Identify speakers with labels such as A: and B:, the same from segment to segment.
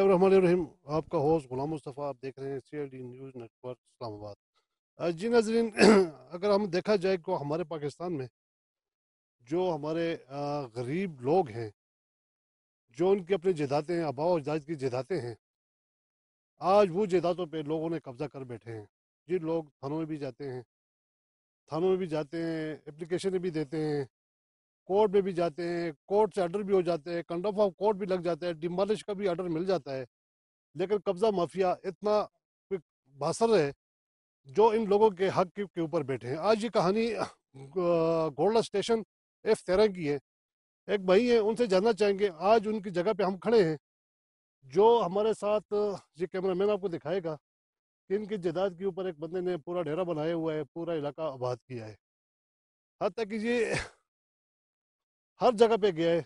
A: बिस्मिल्लाहिर्रहमानिर्रहीम। आपका होस्ट गुलाम मुस्तफ़ा, आप देख रहे हैं CID न्यूज़ नेटवर्क इस्लामाबाद। जी नाज़रीन, अगर हम देखा जाए तो हमारे पाकिस्तान में जो हमारे गरीब लोग हैं, जो उनकी अपनी जायदादें हैं, आबा और अजदाद की जायदादें हैं, आज वो जायदादों पे लोगों ने कब्जा कर बैठे हैं। जी लोग थानों में भी जाते हैं, एप्लीकेशन भी देते हैं, कोर्ट में भी जाते हैं, कोर्ट से ऑर्डर भी हो जाते हैं, कंडम ऑफ कोर्ट भी लग जाता है, डिमोलिश का भी ऑर्डर मिल जाता है। लेकिन कब्जा माफिया इतना बासर है जो इन लोगों के हक के ऊपर बैठे हैं। आज ये कहानी गोल्डा स्टेशन F13 की है। एक भाई है, उनसे जानना चाहेंगे, आज उनकी जगह पे हम खड़े हैं। जो हमारे साथ ये कैमरामैन आपको दिखाएगा कि इनकी जायदाद के ऊपर एक बंदे ने पूरा डेरा बनाया हुआ है, पूरा इलाका आबाद किया है। हद तक कि ये हर जगह पे गया है,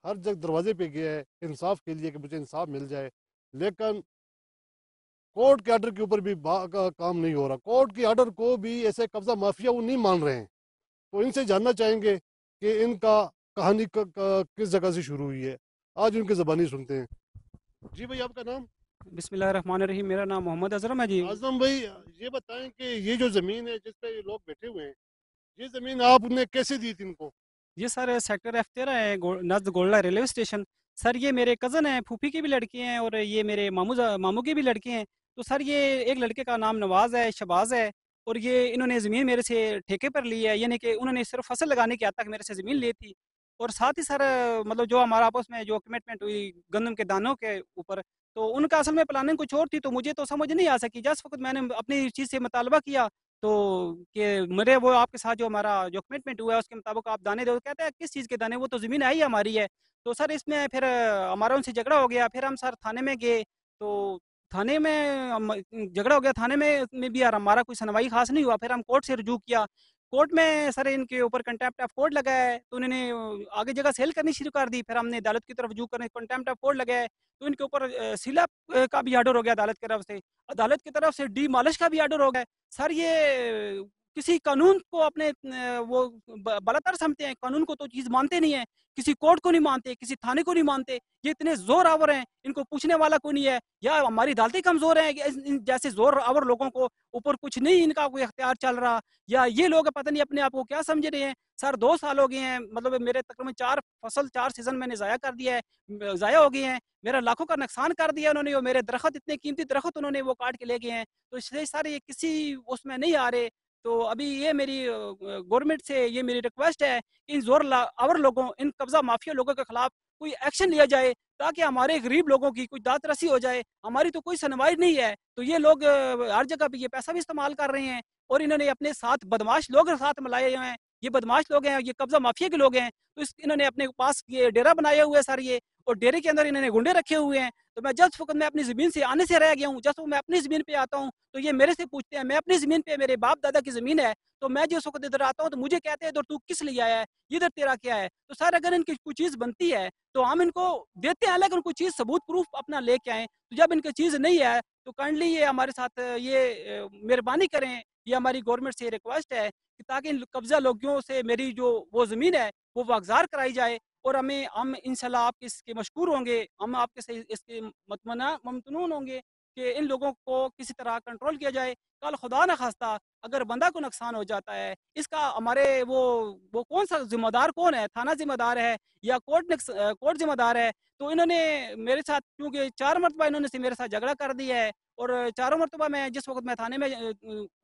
A: हर जगह दरवाजे पे गया है इंसाफ के लिए कि मुझे इंसाफ मिल जाए। लेकिन कोर्ट के ऑर्डर के ऊपर भी काम नहीं हो रहा। कोर्ट के ऑर्डर को भी ऐसे कब्जा माफिया वो नहीं मान रहे हैं। तो इनसे जानना चाहेंगे कि इनका कहानी किस जगह से शुरू हुई है। आज उनकी ज़बानी सुनते हैं। जी भाई, आपका नाम?
B: बिस्मिल्लाहिर्रहमानिर्रहीम। मेरा नाम मोहम्मद अजरम है जी।
A: आजम भाई, ये बताएं कि ये जो ज़मीन है जिस पे ये लोग बैठे हुए हैं, ये ज़मीन आपने कैसे दी थी इनको?
B: ये सर सेक्टर F13 है, नज़द गोल्डा रेलवे स्टेशन। सर ये मेरे कज़न हैं, फूफी के भी लड़के हैं और ये मेरे मामू के भी लड़के हैं। तो सर ये एक लड़के का नाम नवाज़ है, शबाज़ है, और ये इन्होंने ज़मीन मेरे से ठेके पर ली है। यानी कि उन्होंने सिर्फ फसल लगाने की हद तक मेरे से ज़मीन ली थी। और साथ ही सर मतलब जो हमारा आपस में जो कमिटमेंट हुई गंदम के दानों के ऊपर, तो उनका असल में प्लानिंग कुछ और थी, तो मुझे तो समझ नहीं आ सकी। जस्ट वक्त मैंने अपनी चीज़ से मुतालबा किया तो कि मेरे वो आपके साथ जो हमारा जो कमिटमेंट हुआ है उसके मुताबिक आप दाने दो। कहते हैं किस चीज़ के दाने, वो तो ज़मीन है ही हमारी है। तो सर इसमें फिर हमारा उनसे झगड़ा हो गया। फिर हम सर थाने में गए, तो थाने में झगड़ा हो गया। थाने में भी यार हमारा कोई सुनवाई खास नहीं हुआ। फिर हम कोर्ट से रुजू किया। कोर्ट में सर इनके ऊपर कंटेम्प्ट ऑफ कोर्ट लगा है, तो उन्होंने आगे जगह सेल करनी शुरू कर दी। फिर हमने अदालत की तरफ रुजू करने कंटेम्प्ट ऑफ कोर्ट लगा है, तो इनके ऊपर सीला का भी आर्डर हो गया अदालत की तरफ से। अदालत की तरफ से डीमॉलिश का भी आर्डर हो गया। सर ये किसी कानून को अपने वो बलतर समझते हैं, कानून को तो चीज मानते नहीं है, किसी कोर्ट को नहीं मानते, किसी थाने को नहीं मानते। ये इतने जोर आवर हैं, इनको पूछने वाला कोई नहीं है। या हमारी अदालतें कमजोर हैं कि जैसे जोर आवर लोगों को ऊपर कुछ नहीं इनका कोई अख्तियार चल रहा, या ये लोग पता नहीं अपने आप को क्या समझ रहे हैं। सर 2 साल हो गए हैं, मतलब मेरे तकरीबन 4 फसल 4 सीजन मैंने जाया कर दिया है, जाया हो गए हैं। मेरा लाखों का नुकसान कर दिया उन्होंने। और मेरे दरख्त, इतने कीमती दरख्त उन्होंने वो काट के ले गए हैं। तो इसलिए सर ये किसी उसमें नहीं आ रहे। तो अभी ये मेरी गवर्नमेंट से ये मेरी रिक्वेस्ट है कि इन आवर लोगों, इन कब्जा माफिया लोगों के खिलाफ कोई एक्शन लिया जाए, ताकि हमारे गरीब लोगों की कुछ दात रसी हो जाए। हमारी तो कोई सुनवाई नहीं है। तो ये लोग हर जगह पे ये पैसा भी इस्तेमाल कर रहे हैं, और इन्होंने अपने साथ बदमाश लोग साथ मिलाए हुए हैं। ये बदमाश लोग हैं, ये कब्जा माफिया के लोग हैं। तो इन्होंने अपने पास ये डेरा बनाया हुआ है सर ये, और डेरे के अंदर इन्होंने गुंडे रखे हुए हैं। तो मैं जस्ट वक्त मैं अपनी जमीन से आने से रह गया हूँ। जस्ट मैं अपनी जमीन पे आता हूँ तो ये मेरे से पूछते हैं, मैं अपनी जमीन पे, मेरे बाप दादा की जमीन है, तो मैं जिस वक्त इधर आता हूँ तो मुझे कहते हैं इधर तू किस लिए आया है, इधर तेरा क्या है। तो सर अगर इनकी कोई चीज बनती है तो हम इनको देते हैं, लेकिन कोई चीज सबूत प्रूफ अपना लेके आए। तो जब इनकी चीज नहीं है तो काइंडली ये हमारे साथ ये मेहरबानी करें। ये हमारी गवर्नमेंट से रिक्वेस्ट है कि ताकि इन कब्जा लोगों से मेरी जो वो जमीन है वो वागजार कराई जाए। और हम इंशाल्लाह आपके इसके मशकूर होंगे, हम आपके से इसके ममतनून होंगे कि इन लोगों को किसी तरह कंट्रोल किया जाए। कल खुदा न खास्ता अगर बंदा को नुकसान हो जाता है, इसका हमारे वो कौन सा जिम्मेदार कौन है? थाना जिम्मेदार है या कोर्ट जिम्मेदार है? तो इन्होंने मेरे साथ, क्योंकि 4 मरतबा इन्होंने से मेरे साथ झगड़ा कर दिया है, और चारों मरतबा मैं जिस वक्त मैं थाने में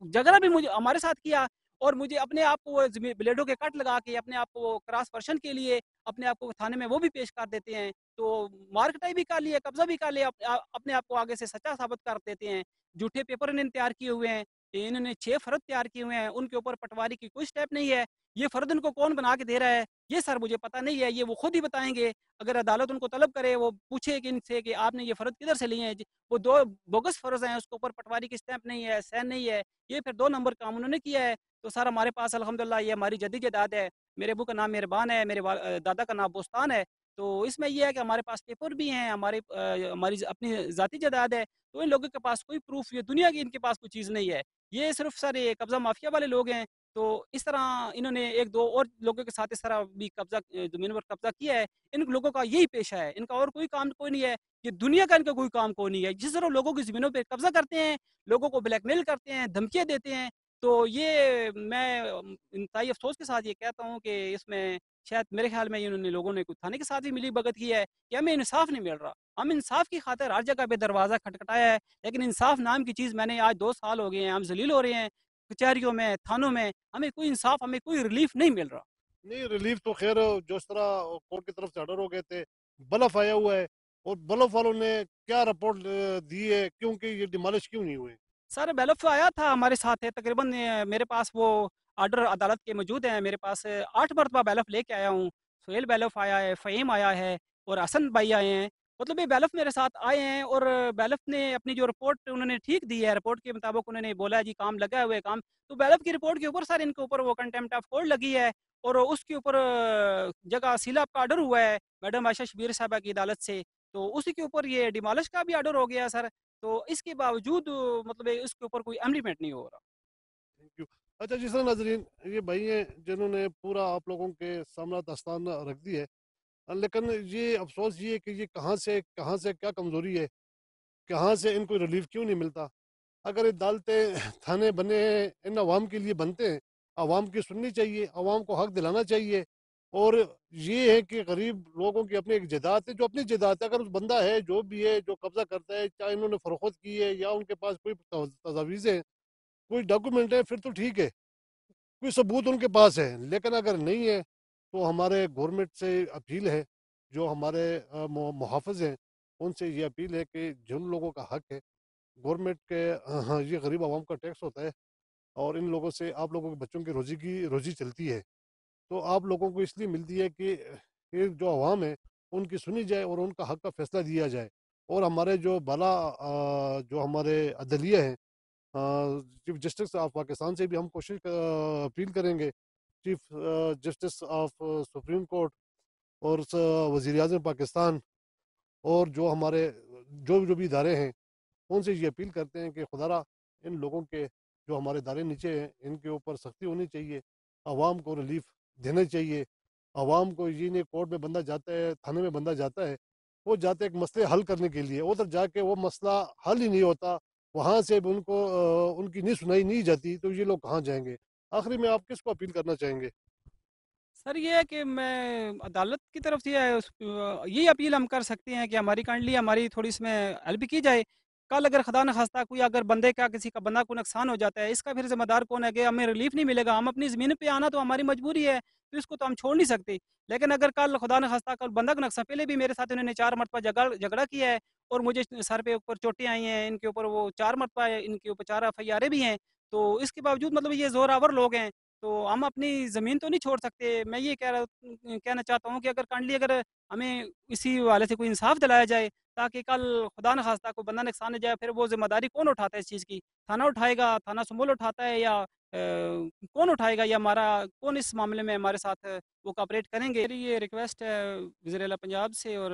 B: झगड़ा भी मुझे हमारे साथ किया, और मुझे अपने आप को ब्लेडों के कट लगा के अपने आप को क्रॉस पर्सन के लिए अपने आप को थाने में वो भी पेश कर देते हैं। तो मार्कटाई भी कर लिया, कब्जा भी कर लिया, अपने आप को आगे से सच्चा साबित कर देते हैं। झूठे पेपर इन्होंने तैयार किए हुए हैं। इन्होंने 6 फर्द तैयार किए हुए हैं, उनके ऊपर पटवारी की कोई स्टेप नहीं है। ये फर्द इनको कौन बना के दे रहा है, ये सर मुझे पता नहीं है, ये वो खुद ही बताएंगे। अगर अदालत उनको तलब करे, वो पूछे कि इनसे कि आपने ये फर्द किधर से लिए हैं, वो 2 बोगस फर्ज हैं, उसके ऊपर पटवारी की स्टैंप नहीं है, सैन नहीं है, ये फिर 2 नंबर काम उन्होंने किया है। तो सर हमारे पास अल्हम्दुलिल्लाह ये हमारी जद्दी जदाद है। मेरे अबू का नाम मेहरबान है, मेरे दादा का नाम बोस्तान है। तो इसमें यह है कि हमारे पास पेपर भी हैं, हमारी अपनी ज़ाती जायदाद है। तो इन लोगों के पास कोई प्रूफ, ये दुनिया की इनके पास कोई चीज़ नहीं है। ये सिर्फ सर ये कब्ज़ा माफिया वाले लोग हैं। تو اس طرح انہوں نے ایک دو اور لوگوں کے ساتھ اس طرح بھی قبضہ زمین پر قبضہ کیا ہے. ان لوگوں کا یہی پیشہ ہے, ان کا اور کوئی کام کوئی نہیں ہے, یہ دنیا کا ان کا کوئی کام کوئی نہیں ہے. جس طرح لوگوں کی زمینوں پہ قبضہ کرتے ہیں, لوگوں کو بلیک میل کرتے ہیں, دھمکیاں دیتے ہیں, تو یہ میں انتہائی افسوس کے ساتھ یہ کہتا ہوں کہ اس میں شاید میرے خیال میں انہوں نے لوگوں نے کچھ تھانے کے ساتھ بھی ملی بھگت کی ہے کہ ہمیں انصاف نہیں مل رہا. ہم انصاف کی خاطر ہر جگہ پہ دروازہ کھٹکھٹایا ہے, لیکن انصاف نام کی چیز میں نے آج 2 سال ہو گئے ہیں, ہم ذلیل ہو رہے ہیں کچہریوں میں, تھانوں میں, ہمیں کوئی انصاف, ہمیں کوئی ریلیف نہیں مل رہا.
A: نہیں ریلیف تو خیر جو اس طرح کورٹ کی طرف سے آرڈر ہو گئے تھے, بلف آیا ہوا ہے, اور بلف والوں نے کیا رپورٹ دی ہے, کیونکہ یہ ڈیمالش کیوں نہیں ہوئے؟
B: سر بیلف آیا تھا ہمارے ساتھ ہے تقریباً, میرے پاس وہ آرڈر عدالت کے موجود ہیں, میرے پاس 8 مرتبہ بیلف لے کے آیا ہوں. سہیل بیلف آیا ہے, فہیم آیا ہے, اور حسن بھائی آئے ہیں. مطلب یہ بیلف میرے ساتھ آئے ہیں, اور بیلف نے اپنی جو رپورٹ انہوں نے ٹھیک دی ہے, رپورٹ کے مطابق انہوں نے بولا جی کام لگا ہوئے کام. تو بیلف کی رپورٹ کے اوپر سر ان کے اوپر وہ کنٹمپٹ آف کورٹ لگی ہے, اور اس کے اوپر جگہ سیلاب کا آرڈر ہوا ہے میڈم عائشہ شبیر صاحبہ کی عدالت سے, تو اسی کے اوپر یہ ڈیمالش کا بھی آرڈر ہو گیا سر. تو اس کے باوجود مطلب اس کے اوپر کوئی امپلیمنٹ نہیں ہو رہا.
A: Thank you. اچھا جس طرح ناظرین, یہ بھائی ہیں جنہوں نے پورا آپ لوگوں کے سامنے داستان رکھ دی ہے, لیکن یہ افسوس یہ ہے کہ یہ کہاں سے کیا کمزوری ہے, کہاں سے ان کو ریلیف کیوں نہیں ملتا. اگر عدالتیں تھانے بنے ہیں ان عوام کے لیے بنتے ہیں, عوام کی سننی چاہیے, عوام کو حق دلانا چاہیے. اور یہ ہے کہ غریب لوگوں کی اپنی ایک جائیداد ہے, جو اپنی جائیداد ہے, اگر اس بندہ ہے جو بھی ہے جو قبضہ کرتا ہے, چاہے انہوں نے فروخت کی ہے یا ان کے پاس کوئی تجاویز ہیں, کوئی ڈاکومنٹ ہے, پھر تو ٹھیک ہے, کوئی ثبوت ان کے پاس ہے. لیکن اگر نہیں ہے تو ہمارے گورنمنٹ سے اپیل ہے, جو ہمارے محافظ ہیں ان سے یہ اپیل ہے کہ جن لوگوں کا حق ہے گورنمنٹ کے, ہاں یہ غریب عوام کا ٹیکس ہوتا ہے, اور ان لوگوں سے آپ لوگوں کے بچوں کی روزی چلتی ہے, تو آپ لوگوں کو اس لیے ملتی ہے کہ یہ جو عوام ہے ان کی سنی جائے اور ان کا حق کا فیصلہ دیا جائے. اور ہمارے جو جو ہمارے عدلیہ ہیں, چیف جسٹس آف پاکستان سے بھی ہم کوشش اپیل کریں گے, chief justice of supreme court اور وزیر اعظم پاکستان, اور جو ہمارے جو بھی ادارے ہیں ان سے یہ اپیل کرتے ہیں کہ خدا را ان لوگوں کے جو ہمارے ادارے نیچے ہیں ان کے اوپر سختی ہونی چاہیے, عوام کو ریلیف دینا چاہیے. عوام کو یہ نہیں کورٹ میں بندہ جاتا ہے, تھانے میں بندہ جاتا ہے, وہ جاتے ایک مسئلے حل کرنے کے لیے, ادھر جا کے وہ مسئلہ حل ہی نہیں ہوتا, وہاں سے بھی ان کو ان کی نہیں سنائی نہیں جاتی, تو یہ لوگ کہاں جائیں گے. آخری میں آپ کس کو اپیل کرنا چاہیں گے؟
B: سر یہ ہے کہ میں عدالت کی طرف سے یہی اپیل ہم کر سکتے ہیں کہ ہماری کائنڈلی ہماری تھوڑی اس میں ہیلپ کی جائے. کل اگر خدا نخواستہ کوئی اگر بندے کا کسی کا بندہ کو نقصان ہو جاتا ہے, اس کا پھر ذمہ دار کون ہے کہ ہمیں ریلیف نہیں ملے گا, ہم اپنی زمین پہ آنا تو ہماری مجبوری ہے, تو اس کو تو ہم چھوڑ نہیں سکتے. لیکن اگر کل خدا نخواستہ کل بندہ کو نقصان, پہلے بھی میرے ساتھ انہوں نے 4 مرتبہ جھگڑا کیا ہے, اور مجھے سر پہ اوپر چوٹیں آئی ہیں, ان کے اوپر وہ 4 مرتبہ ان کے اوپر 4 FIR بھی ہیں, تو اس کے باوجود مطلب یہ زور آور لوگ ہیں, تو ہم اپنی زمین تو نہیں چھوڑ سکتے. میں یہ کہنا چاہتا ہوں کہ اگر کائنڈلی اگر ہمیں اسی والے سے کوئی انصاف دلایا جائے, تاکہ کل خدا نخواستہ کوئی بندہ نقصان ہو جائے, پھر وہ ذمہ داری کون اٹھاتا ہے اس چیز کی؟ تھانہ اٹھائے گا, تھانہ سمول اٹھاتا ہے, یا کون اٹھائے گا, یا ہمارا کون اس معاملے میں ہمارے ساتھ وہ کوآپریٹ کریں گے؟ میری یہ ریکویسٹ ہے وزیر اعلیٰ پنجاب سے اور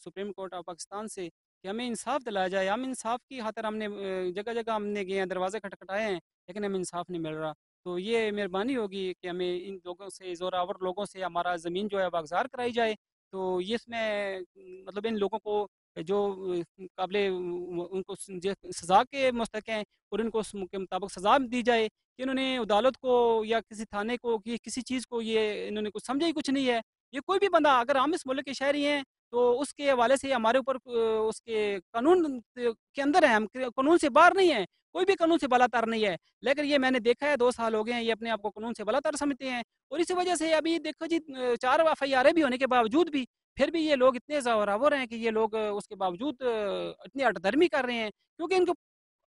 B: سپریم کورٹ آف پاکستان سے کہ ہمیں انصاف دلایا جائے. ہم انصاف کی خاطر ہم نے جگہ جگہ ہم نے گئے ہیں, دروازے کھٹکھٹائے ہیں, لیکن ہمیں انصاف نہیں مل رہا. تو یہ مہربانی ہوگی کہ ہمیں ان لوگوں سے, زور آور لوگوں سے ہمارا زمین جو ہے واگزار کرائی جائے. تو یہ اس میں مطلب ان لوگوں کو جو قابل ان کو سزا کے مستحق ہیں, اور ان کو اس کے مطابق سزا دی جائے کہ انہوں نے عدالت کو یا کسی تھانے کو کسی چیز کو یہ انہوں نے کچھ سمجھا ہی کچھ نہیں ہے. یہ کوئی بھی بندہ اگر ہم اس ملک کے شہری ہیں تو اس کے حوالے سے ہمارے اوپر اس کے قانون کے اندر ہیں, ہم قانون سے باہر نہیں ہیں, کوئی بھی قانون سے بالاتر نہیں ہے. لیکن یہ میں نے دیکھا ہے 2 سال ہو گئے ہیں, یہ اپنے آپ کو قانون سے بالاتر سمجھتے ہیں, اور اسی وجہ سے ابھی دیکھو جی 4 FIR بھی ہونے کے باوجود بھی پھر بھی یہ لوگ اتنے زوراور ہیں کہ یہ لوگ اس کے باوجود اتنی ہٹ دھرمی کر رہے ہیں, کیونکہ ان کو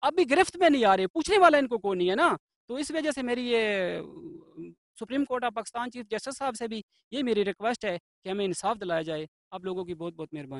B: اب بھی گرفت میں نہیں آ رہے, پوچھنے والا ان کو کوئی نہیں ہے نا. تو اس وجہ سے میری یہ supreme court of Pakistan chief justice صاحب سے بھی یہ میری ریکویسٹ ہے کہ ہمیں انصاف دلایا جائے. آپ لوگوں کی بہت بہت مہربانی.